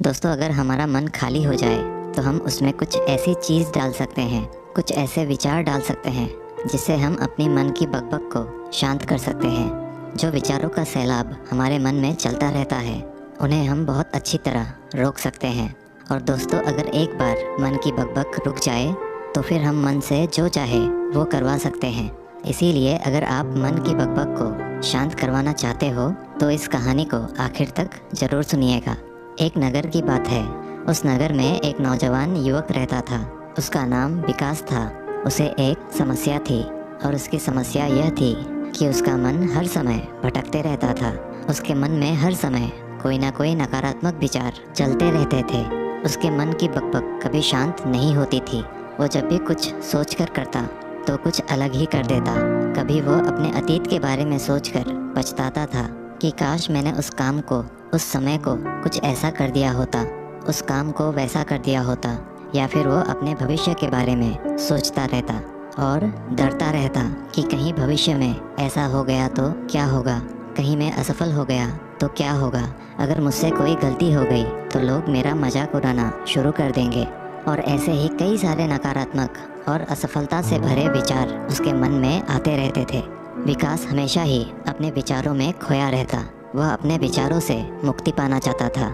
दोस्तों, अगर हमारा मन खाली हो जाए तो हम उसमें कुछ ऐसी चीज़ डाल सकते हैं, कुछ ऐसे विचार डाल सकते हैं जिससे हम अपनी मन की बकबक को शांत कर सकते हैं। जो विचारों का सैलाब हमारे मन में चलता रहता है, उन्हें हम बहुत अच्छी तरह रोक सकते हैं। और दोस्तों, अगर एक बार मन की बकबक रुक जाए तो फिर हम मन से जो चाहे वो करवा सकते हैं। इसीलिए अगर आप मन की बकबक को शांत करवाना चाहते हो तो इस कहानी को आखिर तक ज़रूर सुनिएगा। एक नगर की बात है। उस नगर में एक नौजवान युवक रहता था। उसका नाम विकास था। उसे एक समस्या थी और उसकी समस्या यह थी कि उसका मन हर समय भटकते रहता था। उसके मन में हर समय कोई ना कोई नकारात्मक विचार चलते रहते थे। उसके मन की बकबक कभी शांत नहीं होती थी। वो जब भी कुछ सोच कर करता तो कुछ अलग ही कर देता। कभी वो अपने अतीत के बारे में सोचकर पछताता था कि काश मैंने उस काम को, उस समय को कुछ ऐसा कर दिया होता, उस काम को वैसा कर दिया होता। या फिर वो अपने भविष्य के बारे में सोचता रहता और डरता रहता कि कहीं भविष्य में ऐसा हो गया तो क्या होगा, कहीं मैं असफल हो गया तो क्या होगा, अगर मुझसे कोई गलती हो गई तो लोग मेरा मजाक उड़ाना शुरू कर देंगे। और ऐसे ही कई सारे नकारात्मक और असफलता से भरे विचार उसके मन में आते रहते थे। विकास हमेशा ही अपने विचारों में खोया रहता। वह अपने विचारों से मुक्ति पाना चाहता था।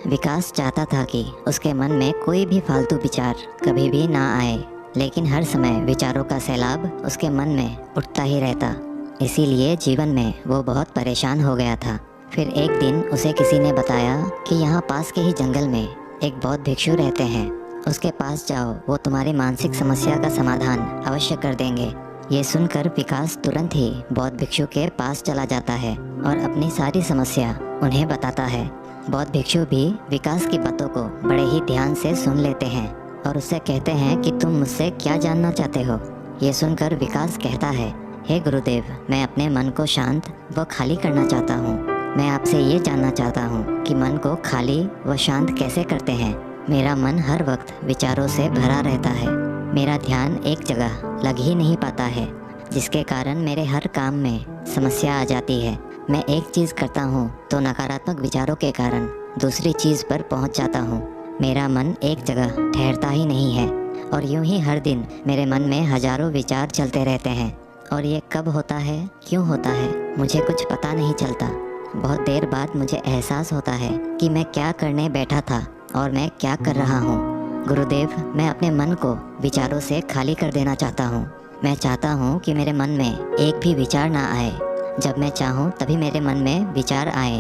विकास चाहता था कि उसके मन में कोई भी फालतू विचार कभी भी ना आए, लेकिन हर समय विचारों का सैलाब उसके मन में उठता ही रहता। इसीलिए जीवन में वो बहुत परेशान हो गया था। फिर एक दिन उसे किसी ने बताया कि यहाँ पास के ही जंगल में एक बौद्ध भिक्षु रहते हैं। उसके पास जाओ, वो तुम्हारी मानसिक समस्या का समाधान अवश्य कर देंगे। ये सुनकर विकास तुरंत ही बौद्ध भिक्षु के पास चला जाता है और अपनी सारी समस्या उन्हें बताता है। बौद्ध भिक्षु भी विकास की बातों को बड़े ही ध्यान से सुन लेते हैं और उससे कहते हैं कि तुम मुझसे क्या जानना चाहते हो। ये सुनकर विकास कहता है, हे गुरुदेव, मैं अपने मन को शांत व खाली करना चाहता हूँ। मैं आपसे ये जानना चाहता हूँ कि मन को खाली व शांत कैसे करते हैं। मेरा मन हर वक्त विचारों से भरा रहता है। मेरा ध्यान एक जगह लग ही नहीं पाता है, जिसके कारण मेरे हर काम में समस्या आ जाती है। मैं एक चीज़ करता हूँ तो नकारात्मक विचारों के कारण दूसरी चीज़ पर पहुँच जाता हूँ। मेरा मन एक जगह ठहरता ही नहीं है और यूं ही हर दिन मेरे मन में हजारों विचार चलते रहते हैं। और ये कब होता है, क्यों होता है, मुझे कुछ पता नहीं चलता। बहुत देर बाद मुझे एहसास होता है कि मैं क्या करने बैठा था और मैं क्या कर रहा हूँ। गुरुदेव, मैं अपने मन को विचारों से खाली कर देना चाहता हूँ। मैं चाहता हूँ कि मेरे मन में एक भी विचार ना आए। जब मैं चाहूँ तभी मेरे मन में विचार आए।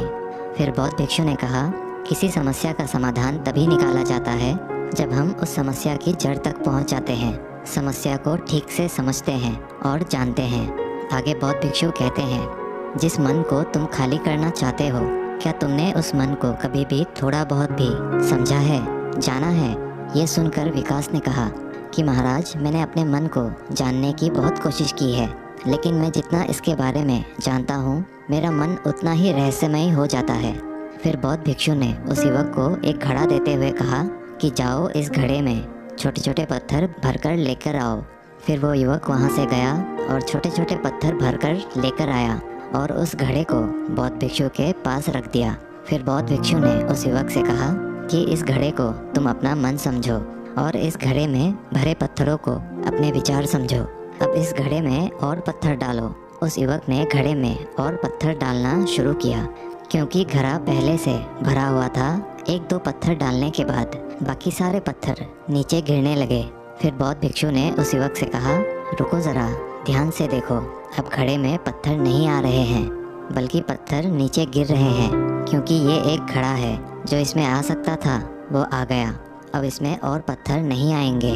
फिर बौद्ध भिक्षु ने कहा, किसी समस्या का समाधान तभी निकाला जाता है जब हम उस समस्या की जड़ तक पहुँच जाते हैं, समस्या को ठीक से समझते हैं और जानते हैं। आगे बौद्ध भिक्षु कहते हैं, जिस मन को तुम खाली करना चाहते हो, क्या तुमने उस मन को कभी भी थोड़ा बहुत भी समझा है, जाना है? ये सुनकर विकास ने कहा कि महाराज, मैंने अपने मन को जानने की बहुत कोशिश की है, लेकिन मैं जितना इसके बारे में जानता हूँ, मेरा मन उतना ही रहस्यमय हो जाता है। फिर बौद्ध भिक्षु ने उस युवक को एक घड़ा देते हुए कहा कि जाओ, इस घड़े में छोटे छोटे पत्थर भरकर लेकर आओ। फिर वो युवक वहाँ से गया और छोटे छोटे पत्थर भरकर लेकर आया और उस घड़े को बौद्ध भिक्षु के पास रख दिया। फिर बौद्ध भिक्षु ने उस युवक से कहा कि इस घड़े को तुम अपना मन समझो और इस घड़े में भरे पत्थरों को अपने विचार समझो। अब इस घड़े में और पत्थर डालो। उस युवक ने घड़े में और पत्थर डालना शुरू किया। क्योंकि घड़ा पहले से भरा हुआ था, एक दो पत्थर डालने के बाद बाकी सारे पत्थर नीचे गिरने लगे। फिर बौद्ध भिक्षु ने उस युवक से कहा, रुको ज़रा, ध्यान से देखो। अब घड़े में पत्थर नहीं आ रहे हैं, बल्कि पत्थर नीचे गिर रहे हैं, क्योंकि ये एक घड़ा है। जो इसमें आ सकता था वो आ गया। अब इसमें और पत्थर नहीं आएंगे।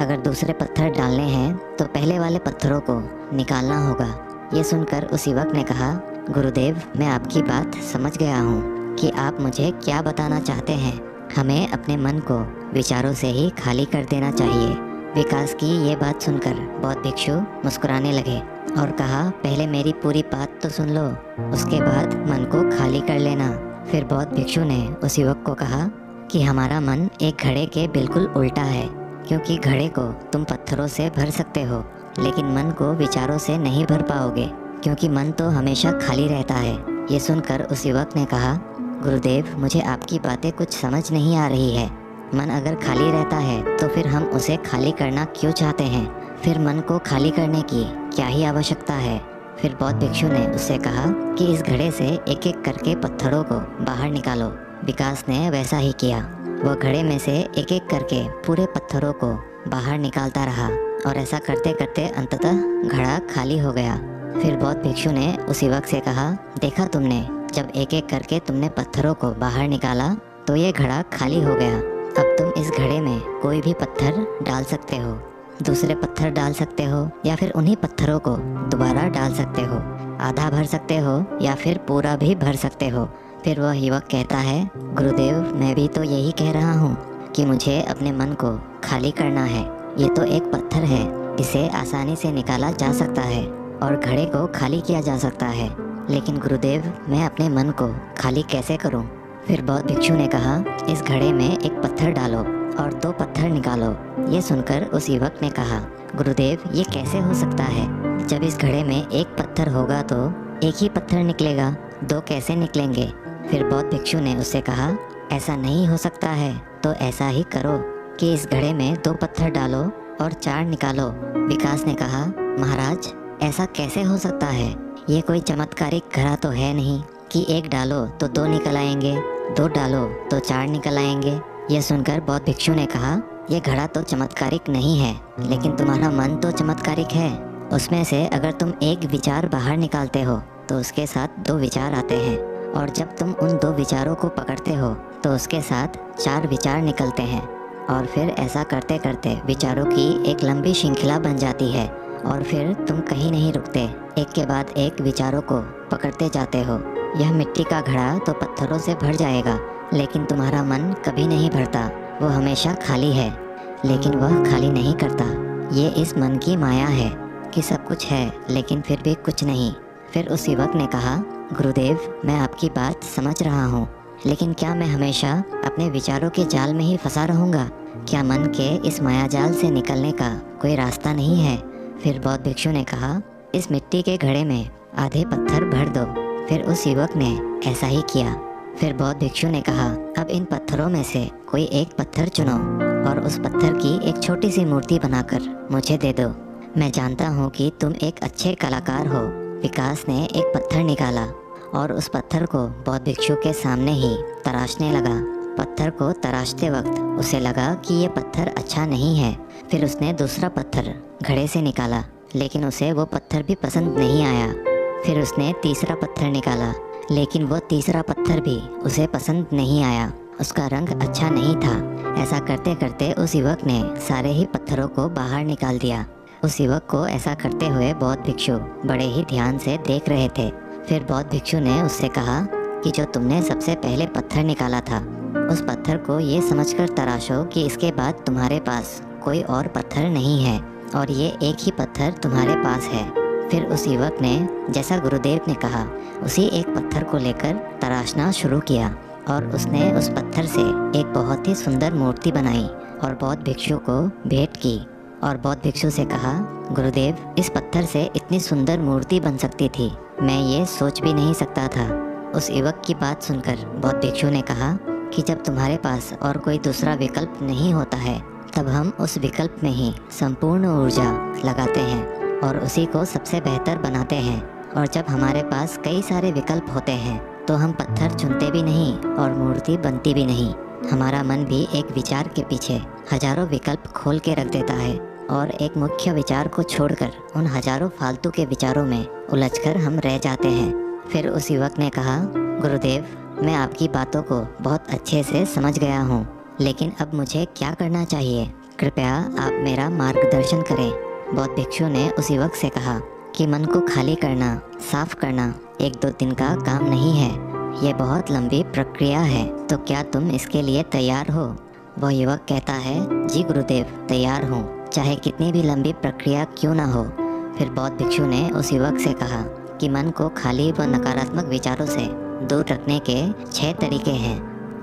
अगर दूसरे पत्थर डालने हैं तो पहले वाले पत्थरों को निकालना होगा। ये सुनकर उस युवक ने कहा, गुरुदेव, मैं आपकी बात समझ गया हूँ कि आप मुझे क्या बताना चाहते हैं। हमें अपने मन को विचारों से ही खाली कर देना चाहिए। विकास की ये बात सुनकर बौद्ध भिक्षु मुस्कुराने लगे और कहा, पहले मेरी पूरी बात तो सुन लो, उसके बाद मन को खाली कर लेना। फिर बौद्ध भिक्षु ने उस युवक को कहा कि हमारा मन एक घड़े के बिल्कुल उल्टा है, क्योंकि घड़े को तुम पत्थरों से भर सकते हो, लेकिन मन को विचारों से नहीं भर पाओगे, क्योंकि मन तो हमेशा खाली रहता है। ये सुनकर उस युवक ने कहा गुरुदेव, मुझे आपकी बातें कुछ समझ नहीं आ रही है। मन अगर खाली रहता है तो फिर हम उसे खाली करना क्यों चाहते हैं? फिर मन को खाली करने की क्या ही आवश्यकता है? फिर बौद्ध भिक्षु ने उससे कहा कि इस घड़े से एक एक करके पत्थरों को बाहर निकालो। विकास ने वैसा ही किया। वह घड़े में से एक एक करके पूरे पत्थरों को बाहर निकालता रहा और ऐसा करते करते अंततः घड़ा खाली हो गया। फिर बौद्ध भिक्षु ने उसी वक्त से कहा, देखा तुमने, जब एक एक करके तुमने पत्थरों को बाहर निकाला तो ये घड़ा खाली हो गया। अब तुम इस घड़े में कोई भी पत्थर डाल सकते हो, दूसरे पत्थर डाल सकते हो या फिर उन्हीं पत्थरों को दोबारा डाल सकते हो। आधा भर सकते हो या फिर पूरा भी भर सकते हो। फिर वह युवक कहता है, गुरुदेव, मैं भी तो यही कह रहा हूँ कि मुझे अपने मन को खाली करना है। ये तो एक पत्थर है, इसे आसानी से निकाला जा सकता है और घड़े को खाली किया जा सकता है, लेकिन गुरुदेव, मैं अपने मन को खाली कैसे करूँ? फिर बौद्ध भिक्षु ने कहा, इस घड़े में एक पत्थर डालो और 2 पत्थर निकालो। ये सुनकर उस युवक ने कहा, गुरुदेव, ये कैसे हो सकता है? जब इस घड़े में एक पत्थर होगा तो एक ही पत्थर निकलेगा, 2 कैसे निकलेंगे? फिर बौद्ध भिक्षु ने उससे कहा, ऐसा नहीं हो सकता है, तो ऐसा ही करो कि इस घड़े में 2 पत्थर डालो और 4 निकालो। विकास ने कहा, महाराज, ऐसा कैसे हो सकता है? ये कोई चमत्कारिक घड़ा तो है नहीं कि 1 डालो तो 2 निकल आएंगे, 2 डालो तो 4 निकल आएंगे। यह सुनकर बौद्ध भिक्षु ने कहा, यह घड़ा तो चमत्कारिक नहीं है, लेकिन तुम्हारा मन तो चमत्कारिक है। उसमें से अगर तुम एक विचार बाहर निकालते हो तो उसके साथ 2 विचार आते हैं, और जब तुम उन 2 विचारों को पकड़ते हो तो उसके साथ 4 विचार निकलते हैं, और फिर ऐसा करते करते विचारों की एक लंबी श्रृंखला बन जाती है, और फिर तुम कहीं नहीं रुकते, एक के बाद एक विचारों को पकड़ते जाते हो। यह मिट्टी का घड़ा तो पत्थरों से भर जाएगा, लेकिन तुम्हारा मन कभी नहीं भरता, वो हमेशा खाली है। लेकिन वह खाली नहीं करता। ये इस मन की माया है कि सब कुछ है लेकिन फिर भी कुछ नहीं। फिर उस युवक ने कहा, गुरुदेव, मैं आपकी बात समझ रहा हूँ, लेकिन क्या मैं हमेशा अपने विचारों के जाल में ही फंसा रहूँगा? क्या मन के इस माया जाल से निकलने का कोई रास्ता नहीं है? फिर बौद्ध भिक्षु ने कहा, इस मिट्टी के घड़े में आधे पत्थर भर दो। फिर उस युवक ने ऐसा ही किया। फिर बौद्ध भिक्षु ने कहा, अब इन पत्थरों में से कोई एक पत्थर चुनो और उस पत्थर की एक छोटी सी मूर्ति बनाकर मुझे दे दो। मैं जानता हूँ कि तुम एक अच्छे कलाकार हो। विकास ने एक पत्थर निकाला और उस पत्थर को बौद्ध भिक्षु के सामने ही तराशने लगा। पत्थर को तराशते वक्त उसे लगा कि ये पत्थर अच्छा नहीं है। फिर उसने दूसरा पत्थर घड़े से निकाला, लेकिन उसे वो पत्थर भी पसंद नहीं आया। फिर उसने तीसरा पत्थर निकाला, लेकिन वो तीसरा पत्थर भी उसे पसंद नहीं आया। उसका रंग अच्छा नहीं था। ऐसा करते करते उस युवक ने सारे ही पत्थरों को बाहर निकाल दिया। उस युवक को ऐसा करते हुए बौद्ध भिक्षु बड़े ही ध्यान से देख रहे थे। फिर बौद्ध भिक्षु ने उससे कहा कि जो तुमने सबसे पहले पत्थर निकाला था, उस पत्थर को ये समझकर तराशो कि इसके बाद तुम्हारे पास कोई और पत्थर नहीं है और ये एक ही पत्थर तुम्हारे पास है। फिर उस युवक ने, जैसा गुरुदेव ने कहा, उसी एक पत्थर को लेकर तराशना शुरू किया और उसने उस पत्थर से एक बहुत ही सुंदर मूर्ति बनाई और बौद्ध भिक्षु को भेंट की। और बौद्ध भिक्षु से कहा, गुरुदेव, इस पत्थर से इतनी सुंदर मूर्ति बन सकती थी, मैं ये सोच भी नहीं सकता था। उस युवक की बात सुनकर बौद्ध भिक्षु ने कहा कि जब तुम्हारे पास और कोई दूसरा विकल्प नहीं होता है, तब हम उस विकल्प में ही संपूर्ण ऊर्जा लगाते हैं और उसी को सबसे बेहतर बनाते हैं। और जब हमारे पास कई सारे विकल्प होते हैं तो हम पत्थर चुनते भी नहीं और मूर्ति बनती भी नहीं। हमारा मन भी एक विचार के पीछे हजारों विकल्प खोल के रख देता है और एक मुख्य विचार को छोड़कर उन हजारों फालतू के विचारों में उलझकर हम रह जाते हैं। फिर उस युवक ने कहा, गुरुदेव, मैं आपकी बातों को बहुत अच्छे से समझ गया हूँ, लेकिन अब मुझे क्या करना चाहिए? कृपया आप मेरा मार्गदर्शन करें। बौद्ध भिक्षु ने उस युवक से कहा कि मन को खाली करना, साफ करना 1-2 दिन का काम नहीं है, ये बहुत लंबी प्रक्रिया है। तो क्या तुम इसके लिए तैयार हो? वह युवक कहता है, जी गुरुदेव, तैयार हूँ, चाहे कितनी भी लंबी प्रक्रिया क्यों ना हो। फिर बौद्ध भिक्षु ने उस युवक से कहा कि मन को खाली व नकारात्मक विचारों से दूर रखने के 6 तरीके हैं।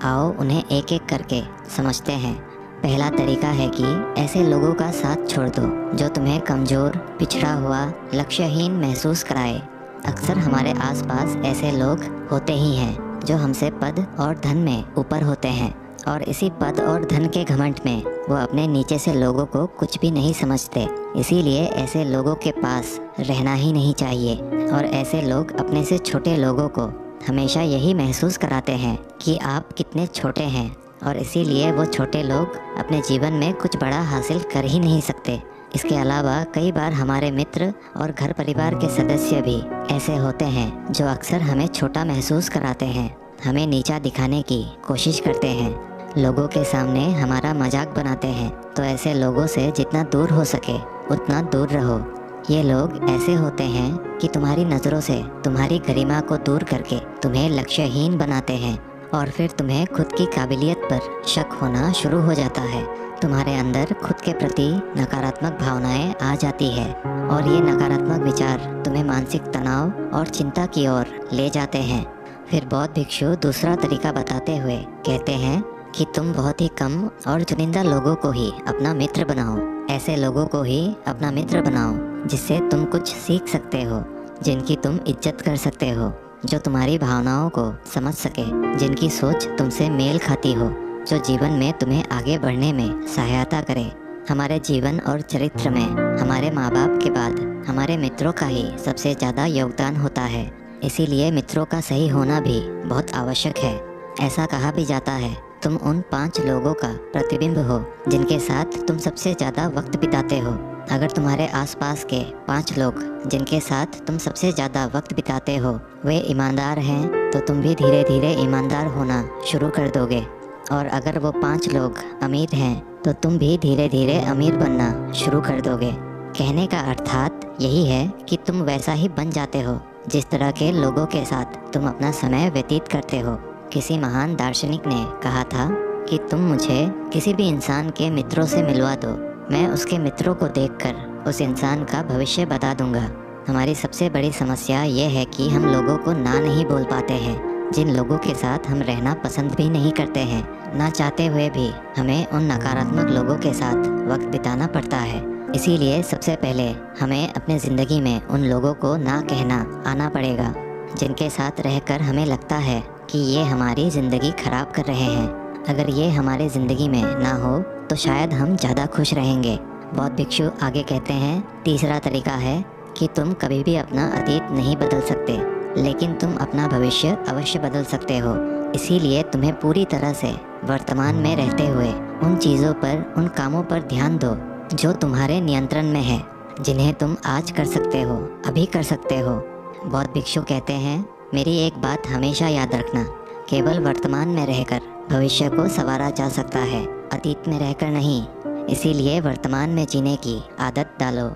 आओ उन्हें एक एक करके समझते हैं। पहला तरीका है कि ऐसे लोगों का साथ छोड़ दो जो तुम्हें कमज़ोर, पिछड़ा हुआ, लक्ष्यहीन महसूस कराए। अक्सर हमारे आसपास ऐसे लोग होते ही हैं जो हमसे पद और धन में ऊपर होते हैं, और इसी पद और धन के घमंड में वो अपने नीचे से लोगों को कुछ भी नहीं समझते। इसीलिए ऐसे लोगों के पास रहना ही नहीं चाहिए। और ऐसे लोग अपने से छोटे लोगों को हमेशा यही महसूस कराते हैं कि आप कितने छोटे हैं, और इसीलिए वो छोटे लोग अपने जीवन में कुछ बड़ा हासिल कर ही नहीं सकते। इसके अलावा कई बार हमारे मित्र और घर परिवार के सदस्य भी ऐसे होते हैं जो अक्सर हमें छोटा महसूस कराते हैं, हमें नीचा दिखाने की कोशिश करते हैं, लोगों के सामने हमारा मजाक बनाते हैं। तो ऐसे लोगों से जितना दूर हो सके उतना दूर रहो। ये लोग ऐसे होते हैं कि तुम्हारी नज़रों से तुम्हारी गरिमा को दूर करके तुम्हें लक्ष्यहीन बनाते हैं, और फिर तुम्हें खुद की काबिलियत पर शक होना शुरू हो जाता है। तुम्हारे अंदर खुद के प्रति नकारात्मक भावनाएं आ जाती है, और ये नकारात्मक विचार तुम्हें मानसिक तनाव और चिंता की ओर ले जाते हैं। फिर बौद्ध भिक्षु दूसरा तरीका बताते हुए कहते हैं कि तुम बहुत ही कम और चुनिंदा लोगों को ही अपना मित्र बनाओ। ऐसे लोगों को ही अपना मित्र बनाओ जिससे तुम कुछ सीख सकते हो, जिनकी तुम इज्जत कर सकते हो, जो तुम्हारी भावनाओं को समझ सके, जिनकी सोच तुमसे मेल खाती हो, जो जीवन में तुम्हें आगे बढ़ने में सहायता करे। हमारे जीवन और चरित्र में हमारे माँ बाप के बाद हमारे मित्रों का ही सबसे ज़्यादा योगदान होता है। इसीलिए मित्रों का सही होना भी बहुत आवश्यक है। ऐसा कहा भी जाता है, तुम उन 5 लोगों का प्रतिबिंब हो जिनके साथ तुम सबसे ज़्यादा वक्त बिताते हो। अगर तुम्हारे आसपास के 5 लोग जिनके साथ तुम सबसे ज़्यादा वक्त बिताते हो वे ईमानदार हैं, तो तुम भी धीरे धीरे ईमानदार होना शुरू कर दोगे। और अगर वो 5 लोग अमीर हैं तो तुम भी धीरे धीरे अमीर बनना शुरू कर दोगे। कहने का अर्थात यही है कि तुम वैसा ही बन जाते हो जिस तरह के लोगों के साथ तुम अपना समय व्यतीत करते हो। किसी महान दार्शनिक ने कहा था कि तुम मुझे किसी भी इंसान के मित्रों से मिलवा दो, मैं उसके मित्रों को देखकर उस इंसान का भविष्य बता दूंगा। हमारी सबसे बड़ी समस्या ये है कि हम लोगों को ना नहीं बोल पाते हैं। जिन लोगों के साथ हम रहना पसंद भी नहीं करते हैं, ना चाहते हुए भी हमें उन नकारात्मक लोगों के साथ वक्त बिताना पड़ता है। इसीलिए सबसे पहले हमें अपने ज़िंदगी में उन लोगों को ना कहना आना पड़ेगा जिनके साथ रहकर हमें लगता है कि ये हमारी ज़िंदगी ख़राब कर रहे हैं। अगर ये हमारी ज़िंदगी में ना हो तो शायद हम ज़्यादा खुश रहेंगे। बौद्ध भिक्षु आगे कहते हैं, तीसरा तरीका है कि तुम कभी भी अपना अतीत नहीं बदल सकते, लेकिन तुम अपना भविष्य अवश्य बदल सकते हो। इसीलिए तुम्हें पूरी तरह से वर्तमान में रहते हुए उन चीज़ों पर, उन कामों पर ध्यान दो जो तुम्हारे नियंत्रण में है, जिन्हें तुम आज कर सकते हो, अभी कर सकते हो। बौद्ध भिक्षु कहते हैं, मेरी एक बात हमेशा याद रखना, केवल वर्तमान में रहकर भविष्य को संवारा जा सकता है, अतीत में रहकर नहीं। इसीलिए वर्तमान में जीने की आदत डालो।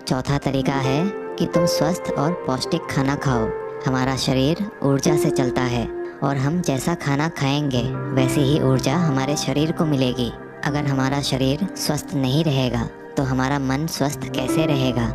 चौथा तरीका है कि तुम स्वस्थ और पौष्टिक खाना खाओ। हमारा शरीर ऊर्जा से चलता है, और हम जैसा खाना खाएंगे वैसी ही ऊर्जा हमारे शरीर को मिलेगी। अगर हमारा शरीर स्वस्थ नहीं रहेगा तो हमारा मन स्वस्थ कैसे रहेगा?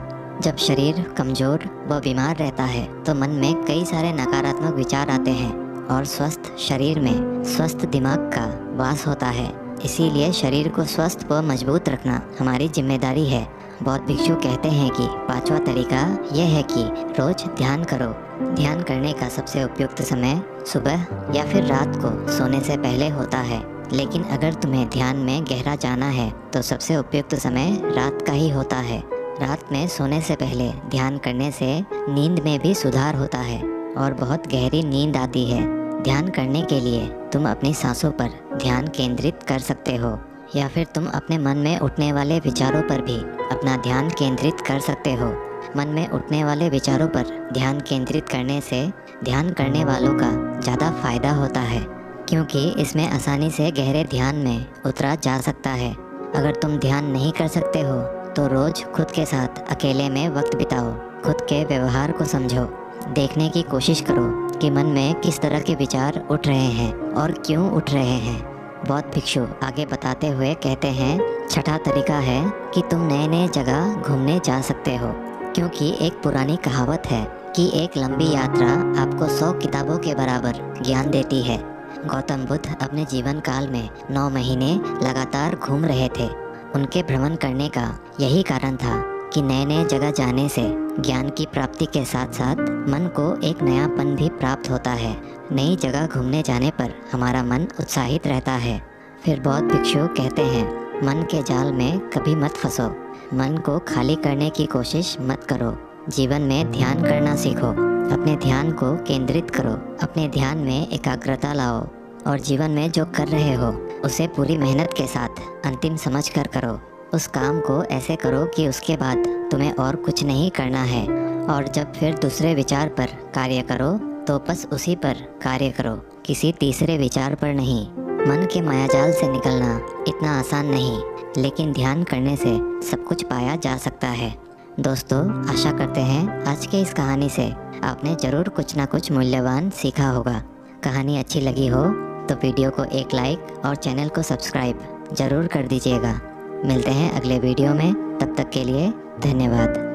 जब शरीर कमज़ोर व बीमार रहता है तो मन में कई सारे नकारात्मक विचार आते हैं, और स्वस्थ शरीर में स्वस्थ दिमाग का वास होता है। इसीलिए शरीर को स्वस्थ व मजबूत रखना हमारी जिम्मेदारी है। बौद्ध भिक्षु कहते हैं कि 5वां तरीका यह है कि रोज़ ध्यान करो। ध्यान करने का सबसे उपयुक्त समय सुबह या फिर रात को सोने से पहले होता है, लेकिन अगर तुम्हें ध्यान में गहरा जाना है तो सबसे उपयुक्त समय रात का ही होता है। रात में सोने से पहले ध्यान करने से नींद में भी सुधार होता है और बहुत गहरी नींद आती है। ध्यान करने के लिए तुम अपनी सांसों पर ध्यान केंद्रित कर सकते हो, या फिर तुम अपने मन में उठने वाले विचारों पर भी अपना ध्यान केंद्रित कर सकते हो। मन में उठने वाले विचारों पर ध्यान केंद्रित करने से ध्यान करने वालों का ज़्यादा फायदा होता है, क्योंकि इसमें आसानी से गहरे ध्यान में उतरा जा सकता है। अगर तुम ध्यान नहीं कर सकते हो तो रोज़ खुद के साथ अकेले में वक्त बिताओ। खुद के व्यवहार को समझो, देखने की कोशिश करो कि मन में किस तरह के विचार उठ रहे हैं और क्यों उठ रहे हैं। बौद्ध भिक्षु आगे बताते हुए कहते हैं, 6ठा तरीका है कि तुम नए नए जगह घूमने जा सकते हो, क्योंकि एक पुरानी कहावत है कि एक लंबी यात्रा आपको 100 किताबों के बराबर ज्ञान देती है। गौतम बुद्ध अपने जीवन काल में 9 महीने लगातार घूम रहे थे। उनके भ्रमण करने का यही कारण था कि नए नए जगह जाने से ज्ञान की प्राप्ति के साथ साथ मन को एक नयापन भी प्राप्त होता है। नई जगह घूमने जाने पर हमारा मन उत्साहित रहता है। फिर बौद्ध भिक्षु कहते हैं, मन के जाल में कभी मत फंसो, मन को खाली करने की कोशिश मत करो। जीवन में ध्यान करना सीखो, अपने ध्यान को केंद्रित करो, अपने ध्यान में एकाग्रता लाओ और जीवन में जो कर रहे हो उसे पूरी मेहनत के साथ अंतिम समझ कर करो। उस काम को ऐसे करो कि उसके बाद तुम्हें और कुछ नहीं करना है, और जब फिर दूसरे विचार पर कार्य करो तो बस उसी पर कार्य करो, किसी तीसरे विचार पर नहीं। मन के मायाजाल से निकलना इतना आसान नहीं, लेकिन ध्यान करने से सब कुछ पाया जा सकता है। दोस्तों, आशा करते हैं आज के इस कहानी से आपने ज़रूर कुछ ना कुछ मूल्यवान सीखा होगा। कहानी अच्छी लगी हो तो वीडियो को एक लाइक और चैनल को सब्सक्राइब ज़रूर कर दीजिएगा। मिलते हैं अगले वीडियो में, तब तक के लिए धन्यवाद।